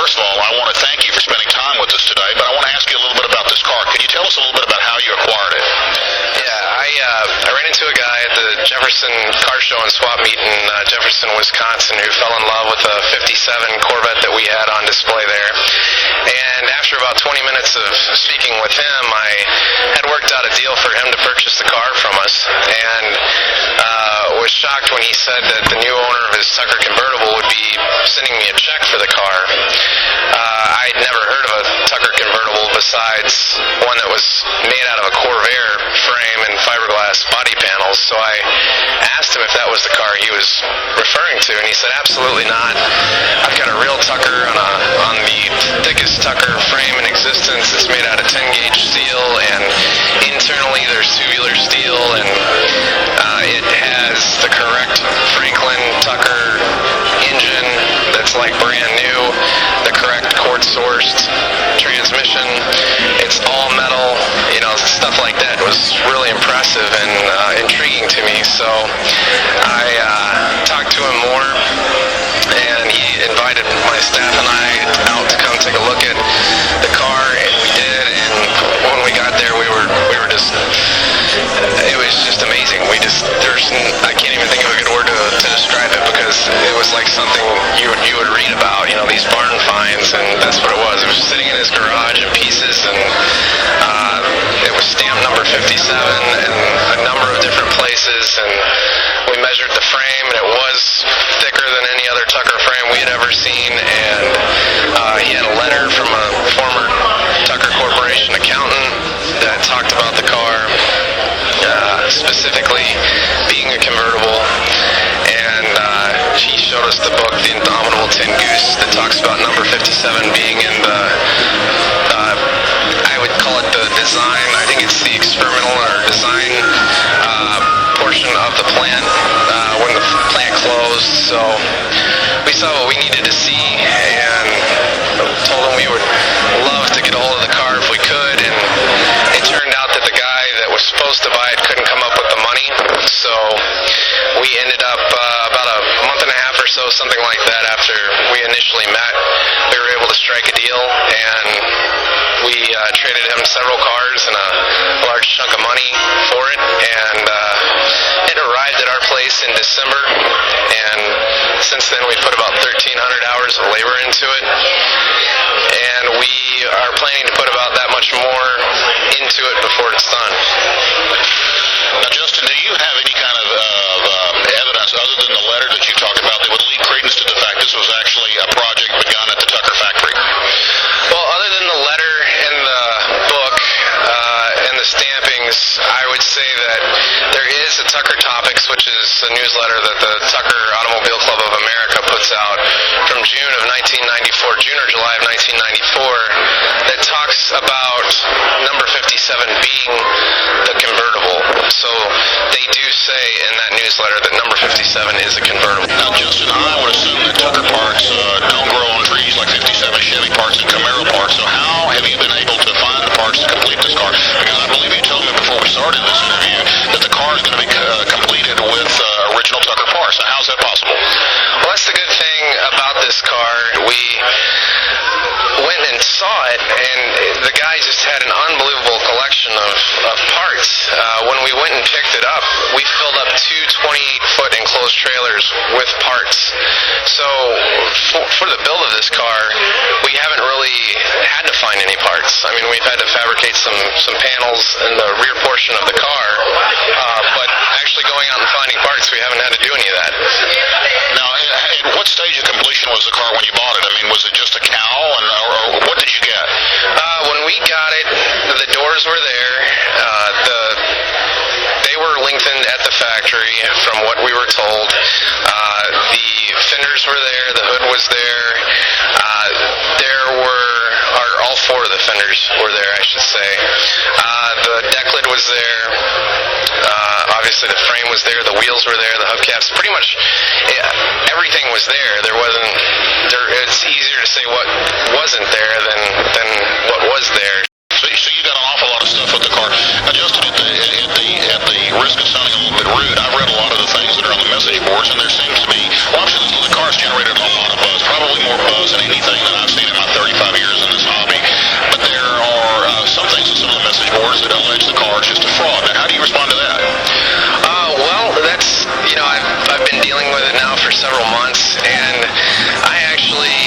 first of all, I want to thank you for spending time with us today, but I want to ask you a little bit about this car. Can you tell us a little bit about how you acquired it? I ran into a guy at the Jefferson Car Show and Swap Meet in Jefferson, Wisconsin, who fell in love with a 57 Corvette that we had on display there. And after about 20 minutes of speaking with him, I had worked out a deal for him to purchase the car from us, and was shocked when he said that the new owner of his Tucker Convertible would be sending me a check for the car. I'd never heard of a Tucker Convertible besides one that was made out of a Corvair frame and fiberglass body panels, so I asked him if that was the car he was referring to, and he said absolutely not. I've got a real Tucker on the thickest Tucker frame in existence. It's made out of 10-gauge steel, and internally there's tubular steel, and it has the correct Franklin Tucker engine that's like brand new, the correct cord-sourced transmission. It's all metal, stuff like that was really impressive and intriguing to me. So I talked to him more, and he invited my staff and I out to come take a look at the car, and we did. And when we got there, we were just, it was just amazing. I can't even think of a good word to describe it, because it was like something you would read about, these barn finds, and that's what it was. It was sitting in his garage in pieces, and it was stamped number 57 in a number of different places, and we measured the frame, and it was thicker than any other Tucker frame we had ever seen, and he had a letter from a former Tucker Corporation accountant that talked about the car, specifically being a convertible, and he showed us the book, The Indomitable Tin Goose, that talks about number 57 being in the, I would call it the design, I think it's the experimental or design portion of the plant, when the plant closed. So we saw what we needed to see, and told him we would love to get a hold of the car if we could, and it turned out that the guy that was supposed to buy it couldn't come up with the money, so we ended up about a month and a half or so, something like that, after we initially met, we were able to strike a deal, and we traded him several cars and a large chunk of money for it, and it arrived at our place in December, and since then we put about 1,300 hours of labor into it, and we are planning to put about that much more into it before it's done. Now, Justin, do you have any kind of evidence other than the letter that you talked about that would lead credence to the fact this was actually a project begun at the Tucker factory? Well, other than the letter and the book and the stampings, I would say that there is a Tucker Topics, which is a newsletter that the Tucker Automobile Club of America puts out from June of 1994, June or July of 1994, that talks about number 57 being the convertible. So they do say in that newsletter that number 57 is a convertible. Now, Justin, I would assume that Tucker parts don't grow on trees like 57 Chevy parts and Camaro parts, so how have you been able to find the parts to complete this car? Because I believe you told me before we started this interview that the car is going to be completed with original Tucker parts. So how's that possible? Well, that's the good thing about this car. We went and saw it, and the guy just had an unbelievable collection of parts. When we went and picked it up, we filled up two 28-foot enclosed trailers with parts. So for the build of this car, we haven't really had to find any parts. I mean, we've had to fabricate some panels in the rear portion of the car, but actually going out and finding parts, we haven't had to do any of that. Now, at what stage of completion was the car when you bought it? I mean, was it just a cowl, or what did you get? When we got it, the doors were there. They were lengthened at the factory from what we were told. The fenders were there. The hood was there. All four of the fenders were there, I should say. The deck lid was there. Obviously, the frame was there. The wheels were there. The hubcaps. Pretty much everything was there. It's easier to say what wasn't there than what was there. So you got an awful lot of stuff with the car. Now, Justin, at the risk of sounding a little bit rude, I've read a lot of the things that are on the message boards, and there seems to be, well, obviously the car's generated a lot of buzz, probably more buzz than anything that I've seen in my for several months, and I actually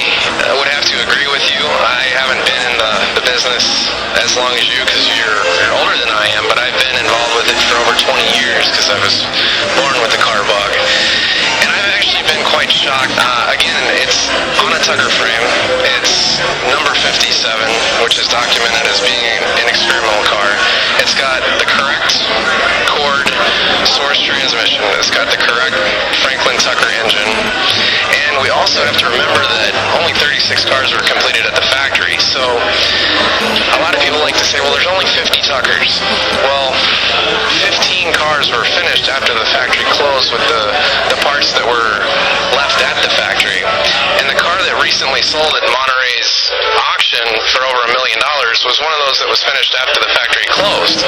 would have to agree with you. I haven't been in the business as long as you, because you're older than I am, but I've been involved with it for over 20 years because I was born with the car bug. And I've actually been quite shocked. Again, it's on a Tucker frame. It's number 57, which is documented as being an experimental car. It's got the correct cord source transmission. It's got the correct Franklin Tucker engine. And we also have to remember that only 36 cars were completed at the factory. So a lot of people like to say, well, there's only 50 Tuckers. Well, 15 cars were finished after the factory closed with the parts that were left at the factory. And the car that recently sold at Monterey's auction for over $1 million was one of those that was finished after the factory closed.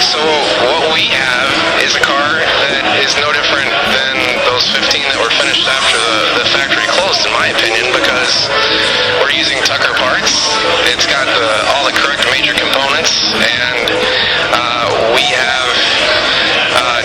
So what we have is a car that is no different than those 15 that were finished after the factory closed, in my opinion, because we're using Tucker parts. It's got all the correct major components, and we have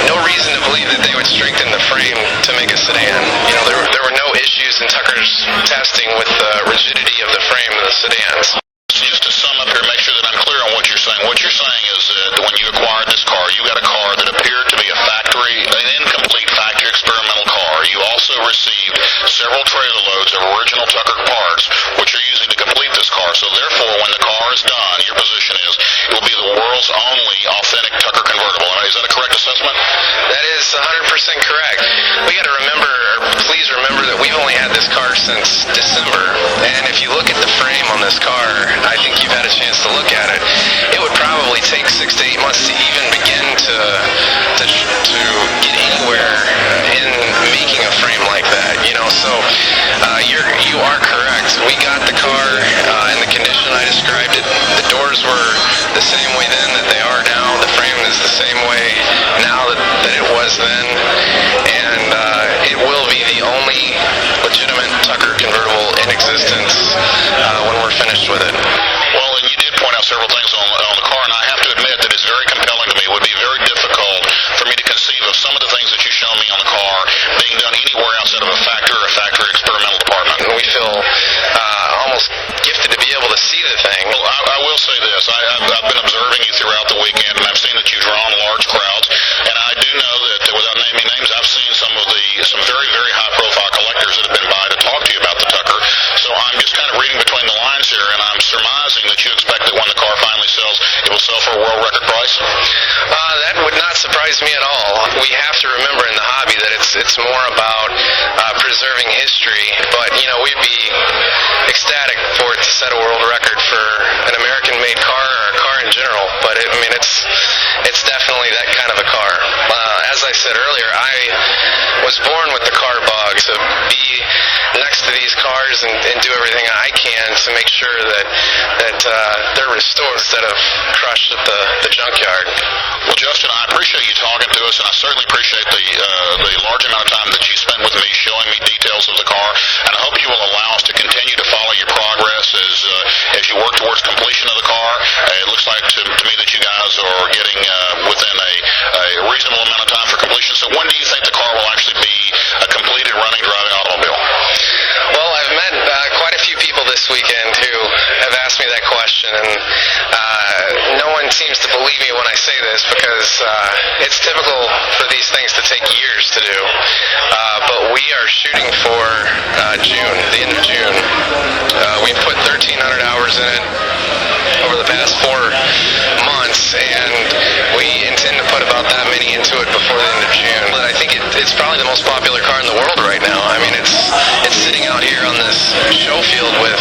no reason to believe that they would strengthen the frame to make a sedan. You know, there were no issues in Tucker's testing with the rigidity of the frame of the sedans. Just to sum up here, make sure that I'm clear on what you're saying. What you're saying is that when you acquired this car, you got a car that appeared to be an incomplete factory experimental car. You also received several trailer loads of original Tucker parts, which you're using to complete this car. So therefore, when the car is done, your position is it will be the world's only authentic Tucker Convertible. Is that a correct assessment? That is 100% correct. We got to please remember that we've only had this car since December. And if you look at the frame on this car, I think you've had a chance to look at it. It would probably take 6 to 8 months to even begin to get anywhere in making a frame like that. You know, so you are correct. We got the car in the condition I described it. The doors were the same way then that they are now. The frame is the same way now that it was then. And it will be the only legitimate Tucker convertible in existence when we're finished with it. Well, and you did point out several things on the car, and I have to admit that it's very compelling to me. It would be very difficult for me to conceive of some of the things that you've shown me on the car being done anywhere outside of a factory or a factory experimental department. And we feel almost gifted to be able to see the thing. Well, I will say this. I've been observing you throughout the weekend, and I've seen that you've drawn large crowds, and I do know that, without naming names, I've seen some very, very high-profile collectors that have been by to talk to you about the Tucker. So I'm just kind of reading between the lines here, and I'm surmising that you expect that when the car finally sells, it will sell for a world record price? That would not surprise me at all. We have to remember in the hobby that it's more about preserving history, but, you know, we'd be ecstatic for it to set a world record for an American-made car or a car in general, but it's definitely that kind of a car. As I said earlier, I was born with the car bug, to be next to these cars and do everything I can to make sure that they're restored instead of crushed at the junkyard. Well, Justin, I appreciate you talking to us, and I certainly appreciate the large amount of time that you spent with me showing me details of the car, and I hope you will allow us to continue to follow your progress as you work towards completion of the car. It looks like to me that you guys are getting within a reasonable amount of time for completion. So when do you think the car will actually be a completed running, driving automobile? Well, I've met quite a few people this weekend who have asked me that question, and no one seems to believe me when I say this because it's typical for these things to take years to do. But we are shooting for June, the end of June. We've put 1,300 hours in it over the past 4 months, and we intend to put about that many into it before the end of June. But I think it's probably the most popular car in the world right now. I mean, it's sitting out here on this show field with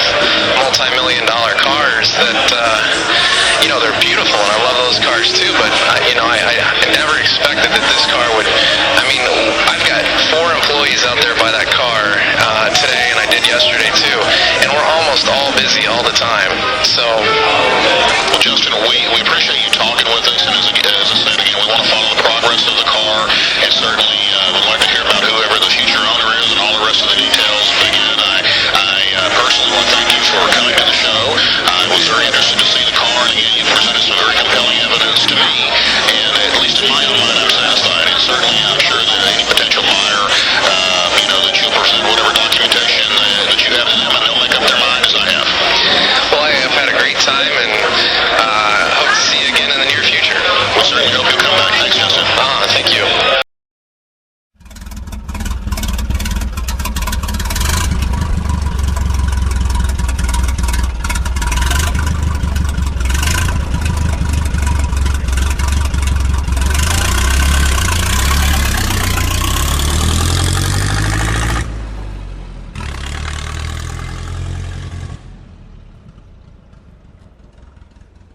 multi-million-dollar cars that, you know, they're beautiful, and I love those cars too, but, you know, I never expected that this car would, I mean, I've got 4 employees out there by that car today, and I did yesterday too, and we're almost all busy all the time, so. Well, Justin, we appreciate you talking with us, and as I said again, we want to follow the progress of the car, and certainly would like to hear about whoever the future owner is and all the rest of the details. But again, I personally want to thank you for coming to the show. I was very interested to see the car, and again, you presented some very compelling evidence to me, and at least in my own